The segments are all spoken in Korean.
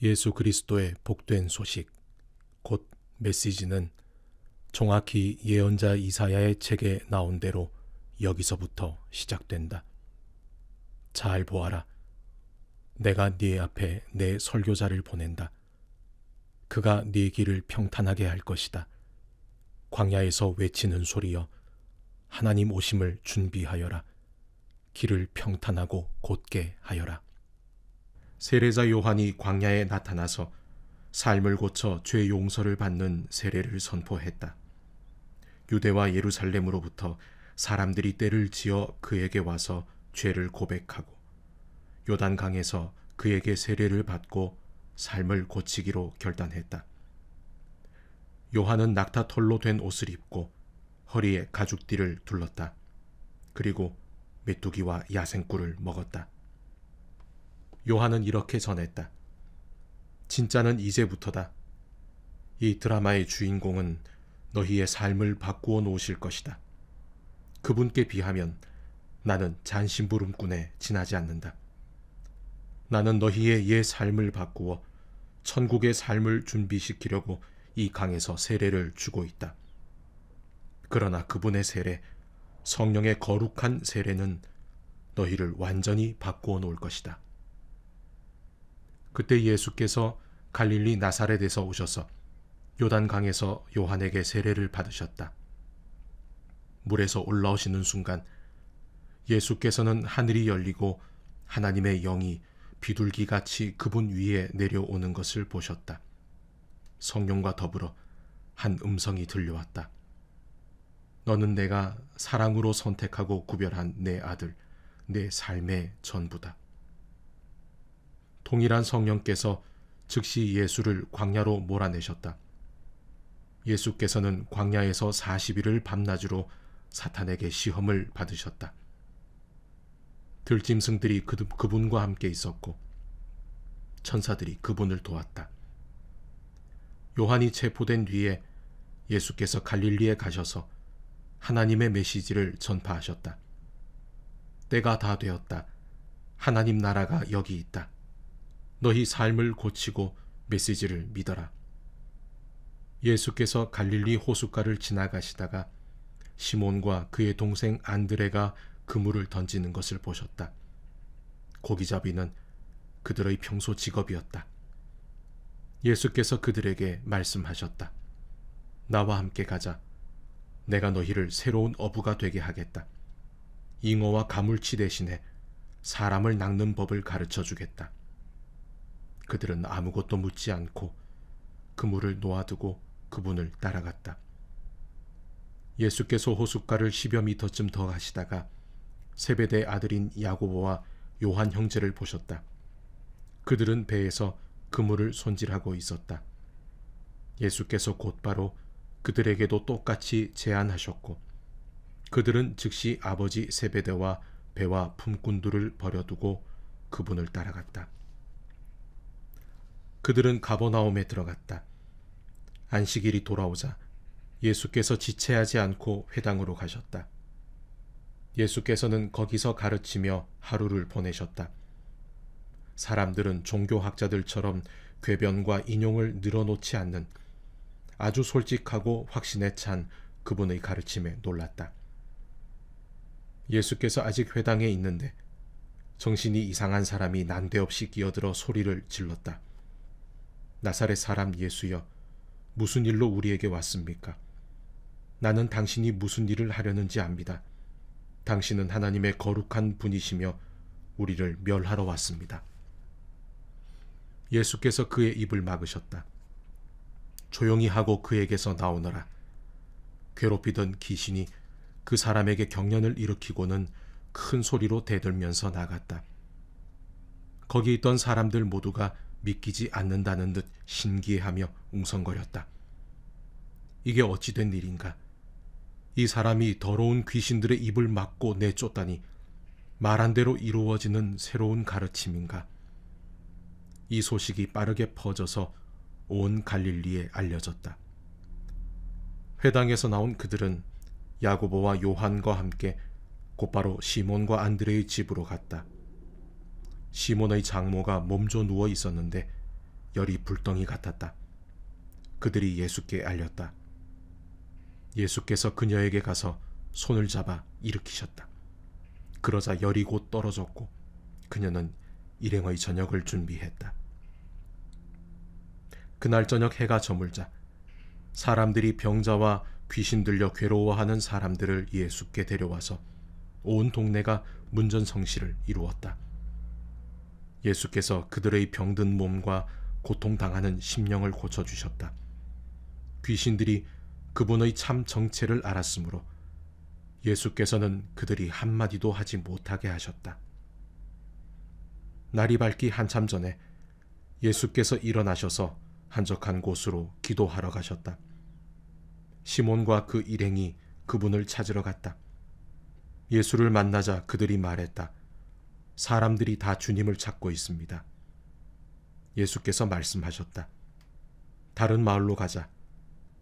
예수 그리스도의 복된 소식, 곧 메시지는 정확히 예언자 이사야의 책에 나온 대로 여기서부터 시작된다. 잘 보아라. 내가 네 앞에 내 설교자를 보낸다. 그가 네 길을 평탄하게 할 것이다. 광야에서 외치는 소리여, 하나님 오심을 준비하여라. 길을 평탄하고 곧게 하여라. 세례자 요한이 광야에 나타나서 삶을 고쳐 죄 용서를 받는 세례를 선포했다. 유대와 예루살렘으로부터 사람들이 떼를 지어 그에게 와서 죄를 고백하고 요단강에서 그에게 세례를 받고 삶을 고치기로 결단했다. 요한은 낙타털로 된 옷을 입고 허리에 가죽띠를 둘렀다. 그리고 메뚜기와 야생꿀을 먹었다. 요한은 이렇게 전했다. 진짜는 이제부터다. 이 드라마의 주인공은 너희의 삶을 바꾸어 놓으실 것이다. 그분께 비하면 나는 잔심부름꾼에 지나지 않는다. 나는 너희의 옛 삶을 바꾸어 천국의 삶을 준비시키려고 이 강에서 세례를 주고 있다. 그러나 그분의 세례, 성령의 거룩한 세례는 너희를 완전히 바꾸어 놓을 것이다. 그때 예수께서 갈릴리 나사렛에서 오셔서 요단강에서 요한에게 세례를 받으셨다. 물에서 올라오시는 순간 예수께서는 하늘이 열리고 하나님의 영이 비둘기같이 그분 위에 내려오는 것을 보셨다. 성령과 더불어 한 음성이 들려왔다. 너는 내가 사랑으로 선택하고 구별한 내 아들, 내 삶의 전부다. 동일한 성령께서 즉시 예수를 광야로 몰아내셨다. 예수께서는 광야에서 40일을 밤낮으로 사탄에게 시험을 받으셨다. 들짐승들이 그분과 함께 있었고 천사들이 그분을 도왔다. 요한이 체포된 뒤에 예수께서 갈릴리에 가셔서 하나님의 메시지를 전파하셨다. 때가 다 되었다. 하나님 나라가 여기 있다. 너희 삶을 고치고 메시지를 믿어라. 예수께서 갈릴리 호숫가를 지나가시다가 시몬과 그의 동생 안드레가 그물을 던지는 것을 보셨다. 고기잡이는 그들의 평소 직업이었다. 예수께서 그들에게 말씀하셨다. 나와 함께 가자. 내가 너희를 새로운 어부가 되게 하겠다. 잉어와 가물치 대신에 사람을 낚는 법을 가르쳐 주겠다. 그들은 아무것도 묻지 않고 그물을 놓아두고 그분을 따라갔다. 예수께서 호숫가를 10여 미터쯤 더 가시다가 세베대 아들인 야고보와 요한 형제를 보셨다. 그들은 배에서 그물을 손질하고 있었다. 예수께서 곧바로 그들에게도 똑같이 제안하셨고 그들은 즉시 아버지 세베대와 배와 품꾼들을 버려두고 그분을 따라갔다. 그들은 가버나움에 들어갔다. 안식일이 돌아오자 예수께서 지체하지 않고 회당으로 가셨다. 예수께서는 거기서 가르치며 하루를 보내셨다. 사람들은 종교학자들처럼 궤변과 인용을 늘어놓지 않는 아주 솔직하고 확신에 찬 그분의 가르침에 놀랐다. 예수께서 아직 회당에 있는데 정신이 이상한 사람이 난데없이 끼어들어 소리를 질렀다. 나사렛 사람 예수여, 무슨 일로 우리에게 왔습니까? 나는 당신이 무슨 일을 하려는지 압니다. 당신은 하나님의 거룩한 분이시며 우리를 멸하러 왔습니다. 예수께서 그의 입을 막으셨다. 조용히 하고 그에게서 나오너라. 괴롭히던 귀신이 그 사람에게 경련을 일으키고는 큰 소리로 대들면서 나갔다. 거기 있던 사람들 모두가 믿기지 않는다는 듯 신기해하며 웅성거렸다. 이게 어찌 된 일인가? 이 사람이 더러운 귀신들의 입을 막고 내쫓다니 말한 대로 이루어지는 새로운 가르침인가? 이 소식이 빠르게 퍼져서 온 갈릴리에 알려졌다. 회당에서 나온 그들은 야고보와 요한과 함께 곧바로 시몬과 안드레의 집으로 갔다. 시몬의 장모가 몸져 누워 있었는데 열이 불덩이 같았다. 그들이 예수께 알렸다. 예수께서 그녀에게 가서 손을 잡아 일으키셨다. 그러자 열이 곧 떨어졌고 그녀는 일행의 저녁을 준비했다. 그날 저녁 해가 저물자 사람들이 병자와 귀신 들려 괴로워하는 사람들을 예수께 데려와서 온 동네가 문전성시를 이루었다. 예수께서 그들의 병든 몸과 고통당하는 심령을 고쳐주셨다. 귀신들이 그분의 참 정체를 알았으므로 예수께서는 그들이 한마디도 하지 못하게 하셨다. 날이 밝기 한참 전에 예수께서 일어나셔서 한적한 곳으로 기도하러 가셨다. 시몬과 그 일행이 그분을 찾으러 갔다. 예수를 만나자 그들이 말했다. 사람들이 다 주님을 찾고 있습니다. 예수께서 말씀하셨다. 다른 마을로 가자.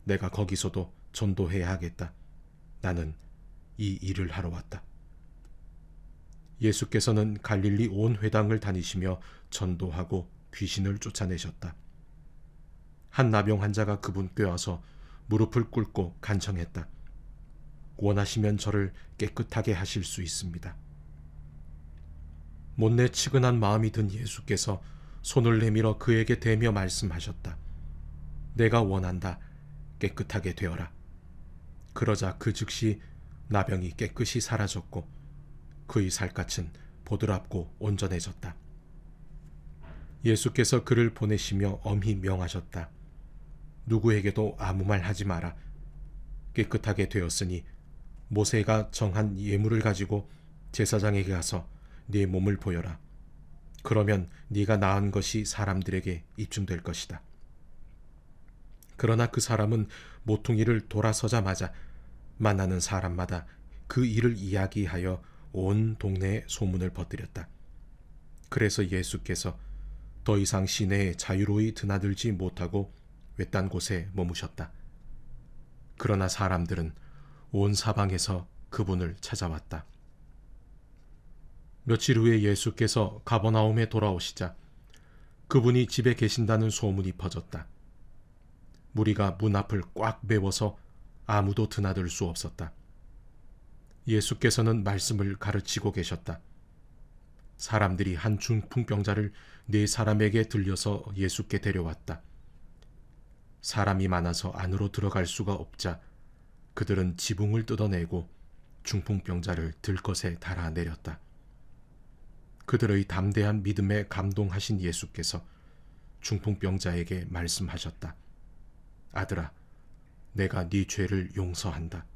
내가 거기서도 전도해야 하겠다. 나는 이 일을 하러 왔다. 예수께서는 갈릴리 온 회당을 다니시며 전도하고 귀신을 쫓아내셨다. 한 나병 환자가 그분 꾀와서 무릎을 꿇고 간청했다. 원하시면 저를 깨끗하게 하실 수 있습니다. 못내 치근한 마음이 든 예수께서 손을 내밀어 그에게 대며 말씀하셨다. 내가 원한다. 깨끗하게 되어라. 그러자 그 즉시 나병이 깨끗이 사라졌고 그의 살갗은 보드랍고 온전해졌다. 예수께서 그를 보내시며 엄히 명하셨다. 누구에게도 아무 말 하지 마라. 깨끗하게 되었으니 모세가 정한 예물을 가지고 제사장에게 가서 네 몸을 보여라. 그러면 네가 나은 것이 사람들에게 입증될 것이다. 그러나 그 사람은 모퉁이를 돌아서자마자 만나는 사람마다 그 일을 이야기하여 온 동네에 소문을 퍼뜨렸다. 그래서 예수께서 더 이상 시내에 자유로이 드나들지 못하고 외딴 곳에 머무셨다. 그러나 사람들은 온 사방에서 그분을 찾아왔다. 며칠 후에 예수께서 가버나움에 돌아오시자 그분이 집에 계신다는 소문이 퍼졌다. 무리가 문 앞을 꽉 메워서 아무도 드나들 수 없었다. 예수께서는 말씀을 가르치고 계셨다. 사람들이 한 중풍병자를 4사람에게 들려서 예수께 데려왔다. 사람이 많아서 안으로 들어갈 수가 없자 그들은 지붕을 뜯어내고 중풍병자를 들것에 달아내렸다. 그들의 담대한 믿음에 감동하신 예수께서 중풍병자에게 말씀하셨다. 아들아, 내가 네 죄를 용서한다.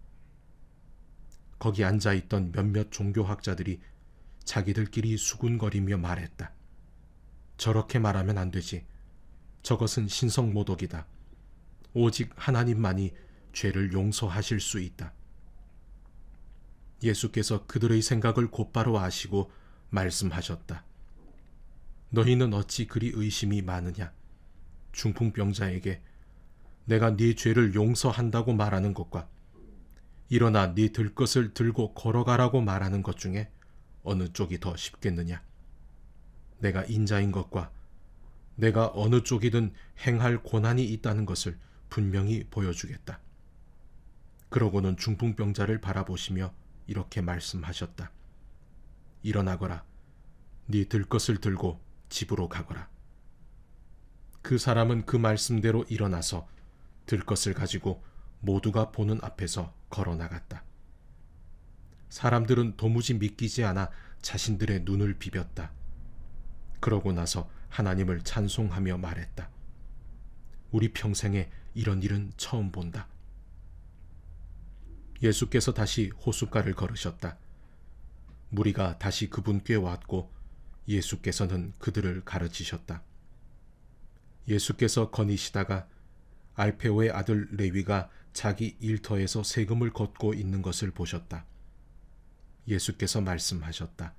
거기 앉아있던 몇몇 종교학자들이 자기들끼리 수군거리며 말했다. 저렇게 말하면 안 되지. 저것은 신성모독이다. 오직 하나님만이 죄를 용서하실 수 있다. 예수께서 그들의 생각을 곧바로 아시고 말씀하셨다. 너희는 어찌 그리 의심이 많으냐? 중풍병자에게 내가 네 죄를 용서한다고 말하는 것과 일어나 네 들것을 들고 걸어가라고 말하는 것 중에 어느 쪽이 더 쉽겠느냐? 내가 인자인 것과 내가 어느 쪽이든 행할 권한이 있다는 것을 분명히 보여주겠다. 그러고는 중풍병자를 바라보시며 이렇게 말씀하셨다. 일어나거라. 네 들것을 들고 집으로 가거라. 그 사람은 그 말씀대로 일어나서 들것을 가지고 모두가 보는 앞에서 걸어나갔다. 사람들은 도무지 믿기지 않아 자신들의 눈을 비볐다. 그러고 나서 하나님을 찬송하며 말했다. 우리 평생에 이런 일은 처음 본다. 예수께서 다시 호숫가를 걸으셨다. 무리가 다시 그분께 왔고 예수께서는 그들을 가르치셨다. 예수께서 거니시다가 알페오의 아들 레위가 자기 일터에서 세금을 걷고 있는 것을 보셨다. 예수께서 말씀하셨다.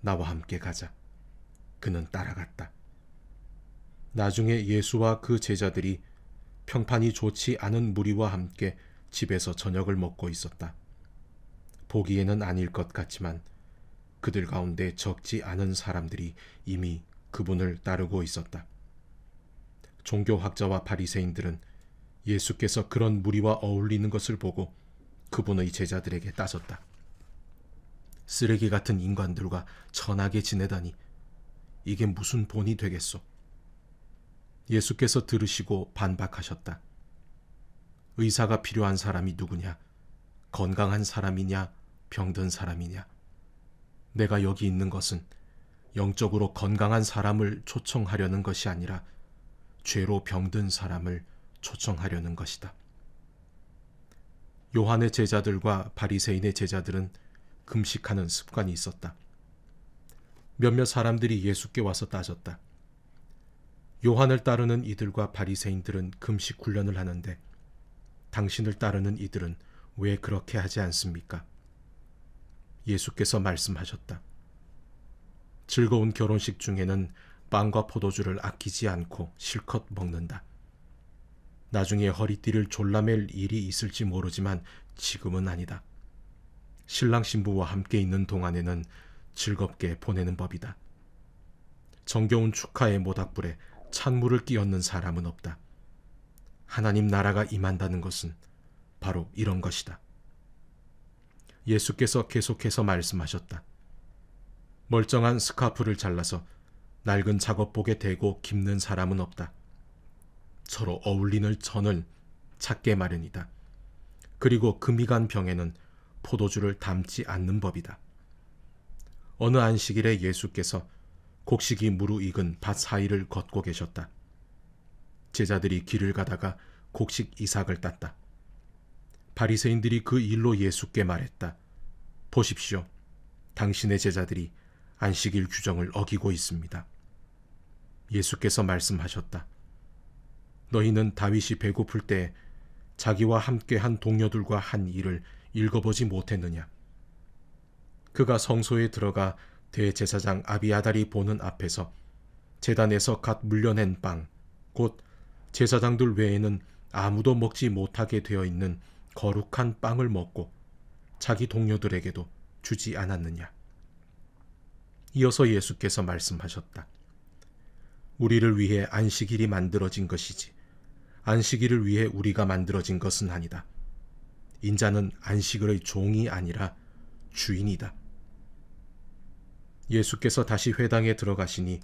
나와 함께 가자. 그는 따라갔다. 나중에 예수와 그 제자들이 평판이 좋지 않은 무리와 함께 집에서 저녁을 먹고 있었다. 보기에는 아닐 것 같지만 그들 가운데 적지 않은 사람들이 이미 그분을 따르고 있었다. 종교학자와 바리새인들은 예수께서 그런 무리와 어울리는 것을 보고 그분의 제자들에게 따졌다. 쓰레기 같은 인간들과 천하게 지내다니 이게 무슨 본이 되겠소? 예수께서 들으시고 반박하셨다. 의사가 필요한 사람이 누구냐? 건강한 사람이냐? 병든 사람이냐? 내가 여기 있는 것은 영적으로 건강한 사람을 초청하려는 것이 아니라 죄로 병든 사람을 초청하려는 것이다. 요한의 제자들과 바리새인의 제자들은 금식하는 습관이 있었다. 몇몇 사람들이 예수께 와서 따졌다. 요한을 따르는 이들과 바리새인들은 금식 훈련을 하는데 당신을 따르는 이들은 왜 그렇게 하지 않습니까? 예수께서 말씀하셨다. 즐거운 결혼식 중에는 빵과 포도주를 아끼지 않고 실컷 먹는다. 나중에 허리띠를 졸라맬 일이 있을지 모르지만 지금은 아니다. 신랑 신부와 함께 있는 동안에는 즐겁게 보내는 법이다. 정겨운 축하의 모닥불에 찬물을 끼얹는 사람은 없다. 하나님 나라가 임한다는 것은 바로 이런 것이다. 예수께서 계속해서 말씀하셨다. 멀쩡한 스카프를 잘라서 낡은 작업복에 대고 깁는 사람은 없다. 서로 어울리는 천을 찾게 마련이다. 그리고 금이 간 병에는 포도주를 담지 않는 법이다. 어느 안식일에 예수께서 곡식이 무르익은 밭 사이를 걷고 계셨다. 제자들이 길을 가다가 곡식 이삭을 땄다. 바리새인들이 그 일로 예수께 말했다. 보십시오. 당신의 제자들이 안식일 규정을 어기고 있습니다. 예수께서 말씀하셨다. 너희는 다윗이 배고플 때 자기와 함께한 동료들과 한 일을 읽어보지 못했느냐? 그가 성소에 들어가 대제사장 아비아달이 보는 앞에서 제단에서 갓 물려낸 빵, 곧 제사장들 외에는 아무도 먹지 못하게 되어 있는 거룩한 빵을 먹고 자기 동료들에게도 주지 않았느냐? 이어서 예수께서 말씀하셨다. 우리를 위해 안식일이 만들어진 것이지 안식일을 위해 우리가 만들어진 것은 아니다. 인자는 안식일의 종이 아니라 주인이다. 예수께서 다시 회당에 들어가시니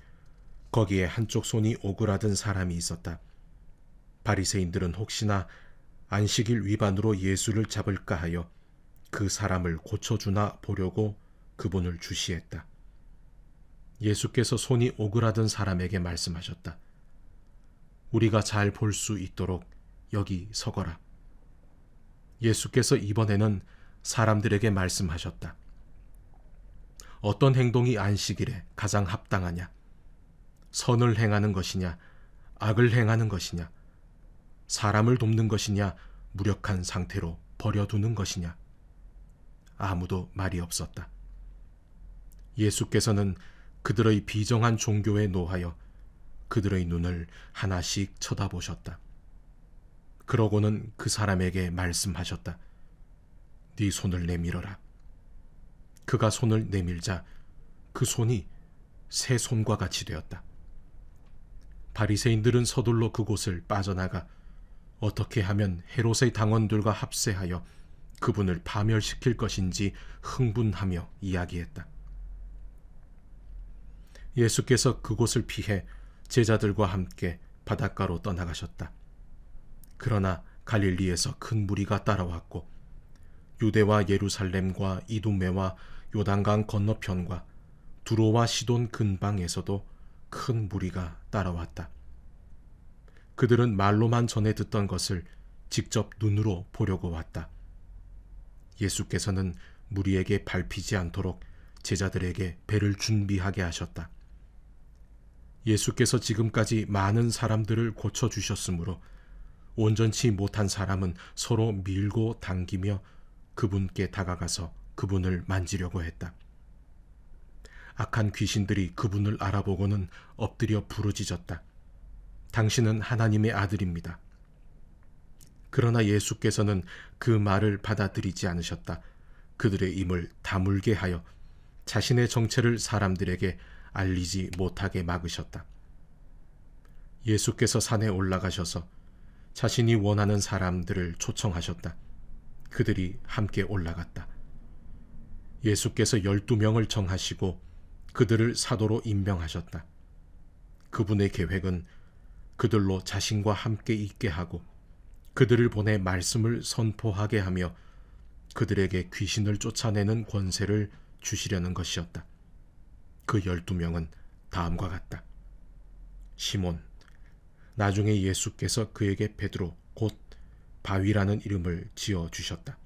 거기에 한쪽 손이 오그라든 사람이 있었다. 바리새인들은 혹시나 안식일 위반으로 예수를 잡을까 하여 그 사람을 고쳐주나 보려고 그분을 주시했다. 예수께서 손이 오그라든 사람에게 말씀하셨다. 우리가 잘 볼 수 있도록 여기 서거라. 예수께서 이번에는 사람들에게 말씀하셨다. 어떤 행동이 안식일에 가장 합당하냐? 선을 행하는 것이냐? 악을 행하는 것이냐? 사람을 돕는 것이냐? 무력한 상태로 버려두는 것이냐? 아무도 말이 없었다. 예수께서는 그들의 비정한 종교에 노하여 그들의 눈을 하나씩 쳐다보셨다. 그러고는 그 사람에게 말씀하셨다. 네 손을 내밀어라. 그가 손을 내밀자 그 손이 새 손과 같이 되었다. 바리새인들은 서둘러 그곳을 빠져나가 어떻게 하면 헤롯의 당원들과 합세하여 그분을 파멸시킬 것인지 흥분하며 이야기했다. 예수께서 그곳을 피해 제자들과 함께 바닷가로 떠나가셨다. 그러나 갈릴리에서 큰 무리가 따라왔고 유대와 예루살렘과 이두메와 요단강 건너편과 두로와 시돈 근방에서도 큰 무리가 따라왔다. 그들은 말로만 전해 듣던 것을 직접 눈으로 보려고 왔다. 예수께서는 무리에게 밟히지 않도록 제자들에게 배를 준비하게 하셨다. 예수께서 지금까지 많은 사람들을 고쳐주셨으므로 온전치 못한 사람은 서로 밀고 당기며 그분께 다가가서 그분을 만지려고 했다. 악한 귀신들이 그분을 알아보고는 엎드려 부르짖었다. 당신은 하나님의 아들입니다. 그러나 예수께서는 그 말을 받아들이지 않으셨다. 그들의 입을 다물게 하여 자신의 정체를 사람들에게 알리지 못하게 막으셨다. 예수께서 산에 올라가셔서 자신이 원하는 사람들을 초청하셨다. 그들이 함께 올라갔다. 예수께서 12명을 정하시고 그들을 사도로 임명하셨다. 그분의 계획은 그들로 자신과 함께 있게 하고 그들을 보내 말씀을 선포하게 하며 그들에게 귀신을 쫓아내는 권세를 주시려는 것이었다. 그 12명은 다음과 같다. 시몬, 나중에 예수께서 그에게 베드로 곧 바위라는 이름을 지어주셨다.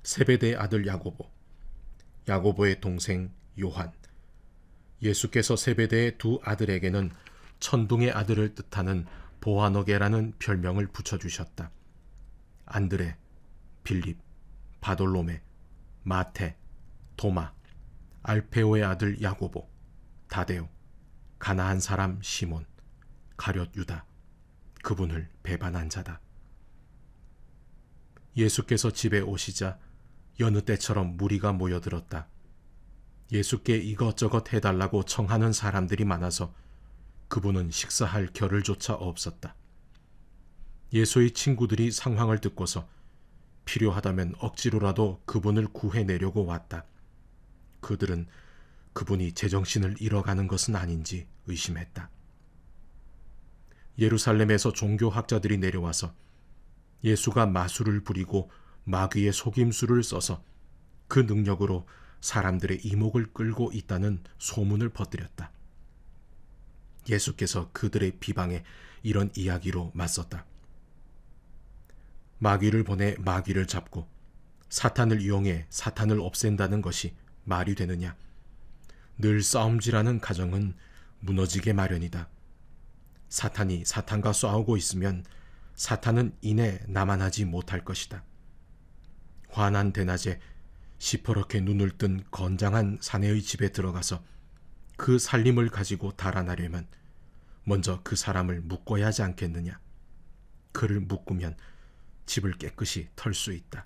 세베대의 아들 야고보, 야고보의 동생 요한. 예수께서 세베대의 두 아들에게는 천둥의 아들을 뜻하는 보아너게라는 별명을 붙여주셨다. 안드레, 빌립, 바돌로메, 마테, 도마, 알페오의 아들 야고보, 다데오, 가나안 사람 시몬, 가룟 유다, 그분을 배반한 자다. 예수께서 집에 오시자 여느 때처럼 무리가 모여들었다. 예수께 이것저것 해달라고 청하는 사람들이 많아서 그분은 식사할 겨를조차 없었다. 예수의 친구들이 상황을 듣고서 필요하다면 억지로라도 그분을 구해내려고 왔다. 그들은 그분이 제정신을 잃어가는 것은 아닌지 의심했다. 예루살렘에서 종교학자들이 내려와서 예수가 마술을 부리고 마귀의 속임수를 써서 그 능력으로 사람들의 이목을 끌고 있다는 소문을 퍼뜨렸다. 예수께서 그들의 비방에 이런 이야기로 맞섰다. 마귀를 보내 마귀를 잡고 사탄을 이용해 사탄을 없앤다는 것이 말이 되느냐? 늘 싸움질하는 가정은 무너지게 마련이다. 사탄이 사탄과 싸우고 있으면 사탄은 이내 남아나지 못할 것이다. 환한 대낮에 시퍼렇게 눈을 뜬 건장한 사내의 집에 들어가서 그 살림을 가지고 달아나려면 먼저 그 사람을 묶어야 하지 않겠느냐? 그를 묶으면 집을 깨끗이 털 수 있다.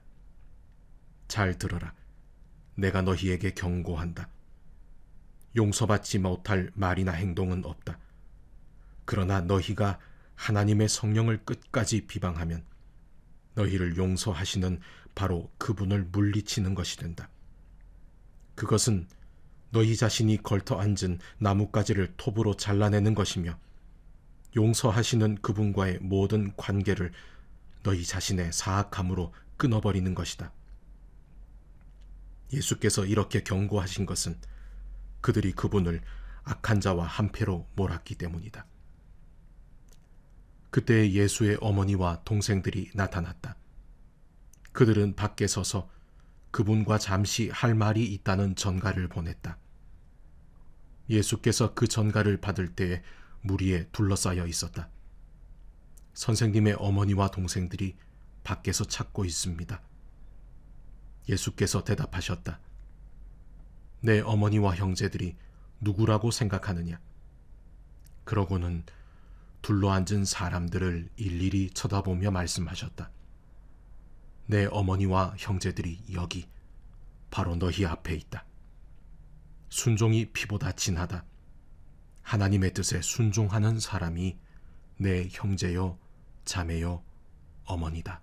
잘 들어라. 내가 너희에게 경고한다. 용서받지 못할 말이나 행동은 없다. 그러나 너희가 하나님의 성령을 끝까지 비방하면 너희를 용서하시는 바로 그분을 물리치는 것이 된다. 그것은 너희 자신이 걸터 앉은 나뭇가지를 톱으로 잘라내는 것이며 용서하시는 그분과의 모든 관계를 너희 자신의 사악함으로 끊어버리는 것이다. 예수께서 이렇게 경고하신 것은 그들이 그분을 악한 자와 한패로 몰았기 때문이다. 그때 예수의 어머니와 동생들이 나타났다. 그들은 밖에 서서 그분과 잠시 할 말이 있다는 전가를 보냈다. 예수께서 그 전가를 받을 때에 무리에 둘러싸여 있었다. 선생님의 어머니와 동생들이 밖에서 찾고 있습니다. 예수께서 대답하셨다. 내 어머니와 형제들이 누구라고 생각하느냐? 그러고는 둘러앉은 사람들을 일일이 쳐다보며 말씀하셨다. 내 어머니와 형제들이 여기 바로 너희 앞에 있다. 순종이 피보다 진하다. 하나님의 뜻에 순종하는 사람이 내 형제요, 자매요, 어머니다.